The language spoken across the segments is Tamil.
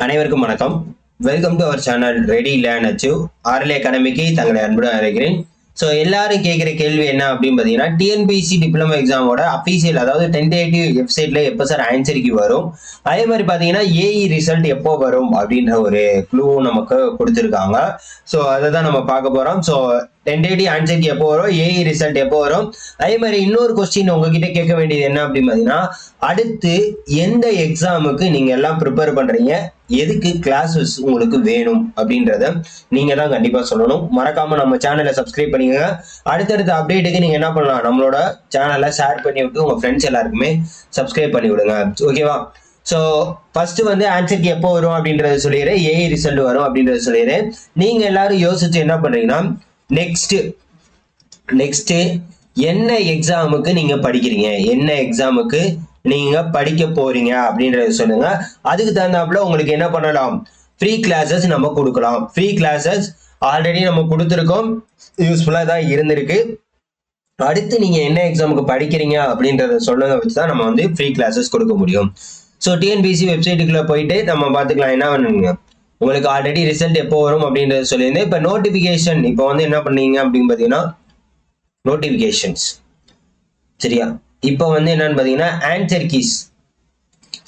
அனைவருக்கும் வணக்கம். Welcome to our channel ready learn achieve RL அகாடமிக்கு தங்களை அன்புடன் அழைக்கிறேன். ஸோ எல்லாரும் கேட்குற கேள்வி என்ன அப்படின்னு பார்த்தீங்கன்னா, டிஎன்பிஎஸ்சி டிப்ளமோ எக்ஸாமோட அஃபீஷியல் அதாவது டென்டேட்டிவ் வெப்சைட்ல எப்போ சார் ஆன்சருக்கு வரும், அதே மாதிரி பார்த்தீங்கன்னா ஏஇ ரிசல்ட் எப்போ வரும் அப்படின்ற ஒரு க்ளூவும் நமக்கு கொடுத்துருக்காங்க. ஸோ அதை தான் நம்ம பார்க்க போகிறோம். ஸோ டென்டேட்டிவ் ஆன்சருக்கு எப்போ வரும், ஏஇ ரிசல்ட் எப்போ வரும், அதே மாதிரி இன்னொரு கொஸ்டின் உங்ககிட்ட கேட்க வேண்டியது என்ன அப்படின்னு பார்த்தீங்கன்னா, அடுத்து எந்த எக்ஸாமுக்கு நீங்க எல்லாம் ப்ரிப்பேர் பண்றீங்க, எதுக்கு கிளாஸஸ் உங்களுக்கு வேணும் அப்படின்றத நீங்க தான் கண்டிப்பா சொல்லணும். மறக்காம நம்ம சேனலை சப்ஸ்கிரைப் பண்ணிக்கோங்க. அடுத்தடுத்த அப்டேட்டுக்கு நீங்க என்ன பண்ணலாம், நம்மளோட சேனலை ஷேர் பண்ணி விட்டு உங்க ஃப்ரெண்ட்ஸ் எல்லாருக்குமே சப்ஸ்கிரைப் பண்ணி விடுங்க. ஓகேவா? ஸோ ஃபர்ஸ்ட் வந்து ஆன்சருக்கு எப்போ வரும் அப்படின்றத சொல்லிடுறேன், ஏஇ ரிசல்ட் வரும் அப்படின்றத சொல்லிடுறேன். நீங்க எல்லாரும் யோசிச்சு என்ன பண்றீங்கன்னா, நெக்ஸ்ட் என்ன எக்ஸாமுக்கு நீங்க படிக்கிறீங்க, என்ன எக்ஸாமுக்கு நீங்க படிக்க போறீங்க அப்படின்றத சொல்லுங்க. அதுக்கு தகுந்தாப்புல உங்களுக்கு என்ன பண்ணலாம், ஃப்ரீ கிளாஸஸ் நம்ம கொடுக்கலாம். ஃப்ரீ கிளாஸஸ் ஆல்ரெடி நம்ம கொடுத்துருக்கோம், யூஸ்ஃபுல்லா தான் இருந்திருக்கு. அடுத்து நீங்க என்ன எக்ஸாமுக்கு படிக்கிறீங்க அப்படின்றத சொல்லுங்க, வச்சுதான் நம்ம வந்து ஃப்ரீ கிளாஸஸ் கொடுக்க முடியும். ஸோ டிஎன்பிஎஸ்சி வெப்சைட்டுக்குள்ள போயிட்டு நம்ம பார்த்துக்கலாம் என்ன பண்ணுங்க. உங்களுக்கு ஆல்ரெடி ரிசல்ட் எப்போ வரும் அப்படின்றத சொல்லியிருந்தேன். இப்போ நோட்டிபிகேஷன் இப்போ வந்து என்ன பண்ணீங்க அப்படின்னு பார்த்தீங்கன்னா, நோட்டிபிகேஷன்ஸ் சரியா. இப்போ வந்து என்னன்னு பார்த்தீங்கன்னா answer keys.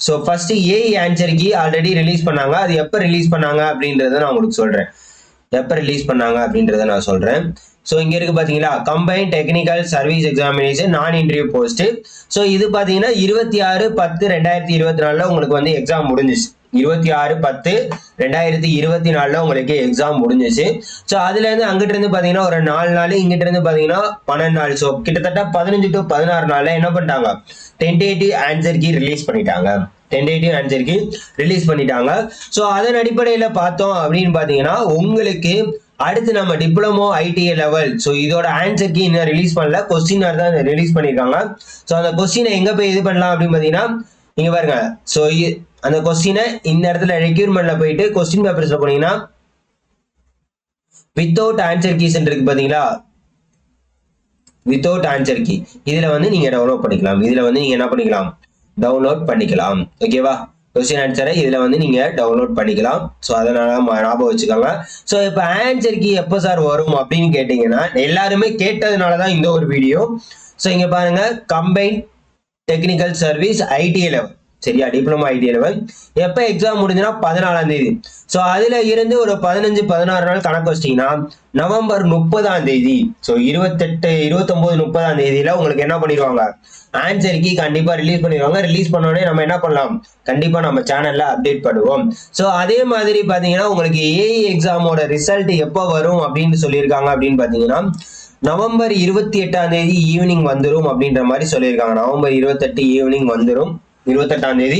So first AE answer key already release பண்ணாங்க. அது எப்போ ரிலீஸ் பண்ணாங்க அப்படின்றத நான் உங்களுக்கு சொல்றேன். எப்போ ரிலீஸ் பண்ணாங்க அப்படின்றத நான் சொல்றேன். ஸோ இங்க இருக்கு பாத்தீங்களா, கம்பைன் டெக்னிக்கல் சர்வீஸ் எக்ஸாமினேஷன் நான் இன்டர்வியூ போஸ்ட். ஸோ இது பாத்தீங்கன்னா 26/10/2024 உங்களுக்கு வந்து எக்ஸாம் முடிஞ்சிச்சு. 26/10/2024 உங்களுக்கு எக்ஸாம் முடிஞ்சிச்சு. ஸோ அதுல இருந்து அங்கிட்ட இருந்து பாத்தீங்கன்னா ஒரு 4 நாள், இங்கிட்ட இருந்து பாத்தீங்கன்னா 12 நாள். ஸோ கிட்டத்தட்ட 15 to 16 நாள்ல என்ன பண்ணிட்டாங்க, டென்டேட்டிவ் ஆன்சர் கீ ரிலீஸ் பண்ணிட்டாங்க. டென்டேட்டிவ் ஆன்சர் கீ ரிலீஸ் பண்ணிட்டாங்க. ஸோ அதன் அடிப்படையில பார்த்தோம் அப்படின்னு பாத்தீங்கன்னா, உங்களுக்கு அடுத்து நம்ம டிப்ளமோ ஐடிஐ லெவல், ஸோ இதோட ஆன்சர் கீ இன்னும் ரிலீஸ் பண்ணல, கொஸ்டின் தான் ரிலீஸ் பண்ணிருக்காங்க. ஸோ அந்த கொஸ்டினை எங்க போய் இது பண்ணலாம் அப்படின்னு பாத்தீங்கன்னா, நீங்க பாருங்க. ஸோ அந்த கொஸ்டினை இந்த இடத்துல ரெக்யூர்மெண்ட்ல போயிட்டு கொஸ்டின் பேப்பர்ஸ்ல போனீங்கன்னா வித்தவுட் ஆன்சர் கீஸ் இருக்கு பாத்தீங்களா, வித்தவுட் ஆன்சர் கீ இதுல வந்து நீங்க டவுன்லோட் பண்ணிக்கலாம். இதுல வந்து நீங்க என்ன பண்ணிக்கலாம், டவுன்லோட் பண்ணிக்கலாம். ஓகேவா? கொஸ்டின் ஆன்சரை இதுல வந்து நீங்க டவுன்லோட் பண்ணிக்கலாம். ஸோ அதனால ஞாபகம் வச்சுக்கோங்க. ஸோ இப்போ ஆன்சர் கீ எப்போ சார் வரும் அப்படின்னு கேட்டீங்கன்னா, எல்லாருமே கேட்டதுனாலதான் இந்த ஒரு வீடியோ. ஸோ இங்க பாருங்க, combine technical service ITI level சரியா, டிப்ளமோ ஐடிஐ லெவல் எப்ப எக்ஸாம் முடிஞ்சுன்னா 14ஆம் தேதி. ஸோ அதுல இருந்து ஒரு 15-16 நாள் கணக்கு வச்சிட்டீங்கன்னா நவம்பர் 30ஆம் தேதி, ஸோ 28, 29, 30ஆம் தேதியில உங்களுக்கு என்ன பண்ணிடுவாங்க, ஆன்சர் கீ கண்டிப்பா ரிலீஸ் பண்ணிடுவாங்க. ரிலீஸ் பண்ண உடனே நம்ம என்ன பண்ணலாம், கண்டிப்பா நம்ம சேனல்ல அப்டேட் பண்ணுவோம். ஸோ அதே மாதிரி பாத்தீங்கன்னா உங்களுக்கு ஏஇ எக்ஸாமோட ரிசல்ட் எப்போ வரும் அப்படின்னு சொல்லியிருக்காங்க அப்படின்னு பாத்தீங்கன்னா, நவம்பர் 28ஆம் தேதி ஈவினிங் வந்துடும் அப்படின்ற மாதிரி சொல்லியிருக்காங்க. நவம்பர் 28 ஈவினிங் வந்துடும். 28ஆம் தேதி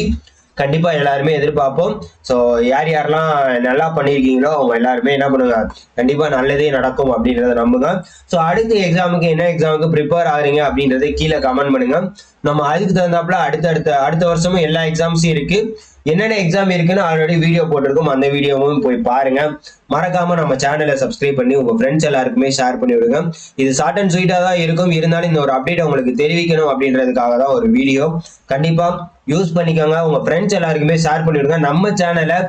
கண்டிப்பா எல்லாருமே எதிர்பார்ப்போம். ஸோ யாரெல்லாம் நல்லா பண்ணியிருக்கீங்களோ அவங்க எல்லாருமே என்ன பண்ணுங்க, கண்டிப்பா நல்லதே நடக்கும் அப்படின்றத நம்புங்க. ஸோ அடுத்த எக்ஸாமுக்கு என்ன எக்ஸாமுக்கு ப்ரிப்பேர் ஆகுறீங்க அப்படின்றத கீழே கமெண்ட் பண்ணுங்க. நம்ம அதுக்கு தகுந்தாப்புல அடுத்த வருஷமும் எல்லா எக்ஸாம்ஸும் இருக்கு. என்னென்ன எக்ஸாம் இருக்குன்னு ஆல்ரெடி வீடியோ போட்டிருக்கோம், அந்த வீடியோவும் போய் பாருங்க. மறக்காம நம்ம சேனலை சப்ஸ்கிரைப் பண்ணி உங்க ஃப்ரெண்ட்ஸ் எல்லாருக்குமே ஷேர் பண்ணி விடுங்க. இது ஷார்ட் அண்ட் ஸ்வீட்டா தான் இருக்கும், இருந்தாலும் இந்த ஒரு அப்டேட் உங்களுக்கு தெரிவிக்கணும் அப்படின்றதுக்காக தான் ஒரு வீடியோ. கண்டிப்பா யூஸ் பண்ணிக்கோங்க, உங்க ஃப்ரெண்ட்ஸ் எல்லாருக்குமே ஷேர் பண்ணி விடுங்க. நம்ம சேனலை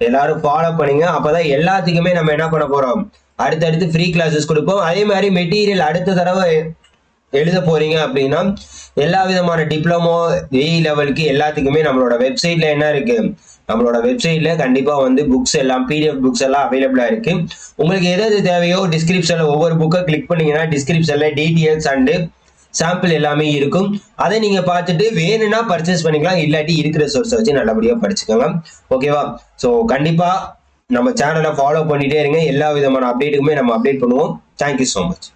எல்லாரும் ஃபாலோ பண்ணுங்க. அப்பதான் எல்லாத்துக்குமே நம்ம என்ன பண்ண போறோம், அடுத்தடுத்து ஃப்ரீ கிளாஸஸ் கொடுப்போம். அதே மாதிரி மெட்டீரியல் அடுத்த தடவை எழுத போறீங்க அப்படின்னா எல்லா விதமான டிப்ளமோ ஏஇ லெவலுக்கு எல்லாத்துக்குமே நம்மளோட வெப்சைட்ல என்ன இருக்கு, நம்மளோட வெப்சைட்ல கண்டிப்பா வந்து புக்ஸ் எல்லாம் பிடிஎஃப் புக்ஸ் எல்லாம் அவைலபிளா இருக்கு. உங்களுக்கு எது தேவையோ டிஸ்கிரிப்ஷன்ல ஒவ்வொரு புக்கை கிளிக் பண்ணீங்கன்னா டிஸ்கிரிப்ஷன்ல டீடைல்ஸ் அண்ட் சாம்பிள் எல்லாமே இருக்கும். அதை நீங்க பார்த்துட்டு வேணும்னா பர்ச்சேஸ் பண்ணிக்கலாம், இல்லாட்டி இருக்கிற சோர்ஸ் வச்சு நல்லபடியா படிச்சுக்கோங்க. ஓகேவா? ஸோ கண்டிப்பா நம்ம சேனலை ஃபாலோ பண்ணிட்டே இருங்க. எல்லா விதமான அப்டேட்டுக்குமே நம்ம அப்டேட் பண்ணுவோம். Thank you so much.